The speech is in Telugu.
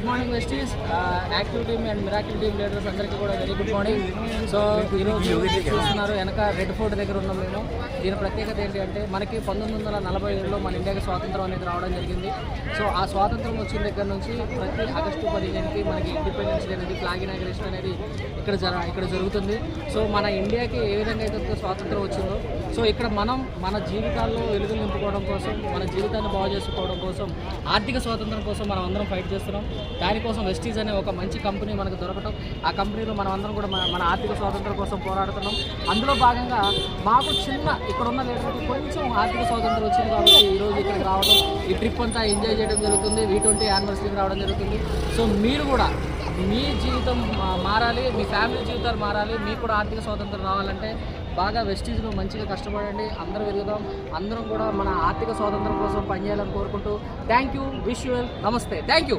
మార్నింగ్ వెస్టీస్ active team and miracle team leaders అందరికీ కూడా వెరీ గుడ్ మార్నింగ్. సో ఈరోజు చూస్తున్నారు వెనక రెడ్ ఫోర్ట్ దగ్గర ఉన్నాం మేము. దీని ప్రత్యేకత ఏంటి అంటే మనకి 1947లో మన ఇండియాకి స్వాతంత్రం అనేది రావడం జరిగింది. సో ఆ స్వాతంత్రం వచ్చిన దగ్గర నుంచి ప్రతి ఆగస్టు 15కి మనకి ఇండిపెండెన్స్ డే అనేది ఫ్లాగ్ ఇనాగ్రేషన్ అనేది ఇక్కడ జరుగుతుంది. సో మన ఇండియాకి ఏ విధంగా అయితే స్వాతంత్రం వచ్చిందో సో ఇక్కడ మనం మన జీవితాల్లో వెలుగులు నింపుకోవడం కోసం, మన జీవితాన్ని బాగు చేసుకోవడం కోసం, ఆర్థిక స్వాతంత్రం కోసం మనం అందరం ఫైట్ చేస్తున్నాం. దానికోసం వెస్టీజ్ అనే ఒక మంచి కంపెనీ మనకు దొరకటం, ఆ కంపెనీలో మనం అందరం కూడా మన ఆర్థిక స్వాతంత్రం కోసం పోరాడుతున్నాం. అందులో భాగంగా మాకు ఇక్కడున్న లీడర్కి కొంచెం ఆర్థిక స్వాతంత్రం వచ్చింది కాబట్టి ఈరోజు ఇక్కడికి రావడం, ఈ ట్రిప్ అంతా ఎంజాయ్ చేయడం జరుగుతుంది. V20 యానివర్సరీకి రావడం జరుగుతుంది. సో మీరు కూడా మీ జీవితం మారాలి, మీ ఫ్యామిలీ జీవితాలు మారాలి, మీకు కూడా ఆర్థిక స్వాతంత్రం రావాలంటే బాగా వెస్టీజ్లో మంచిగా కష్టపడండి. అందరూ వెలుగుదాం, అందరం కూడా మన ఆర్థిక స్వాతంత్రం కోసం పనిచేయాలని కోరుకుంటూ thank you, wish you well, నమస్తే, థ్యాంక్ యూ.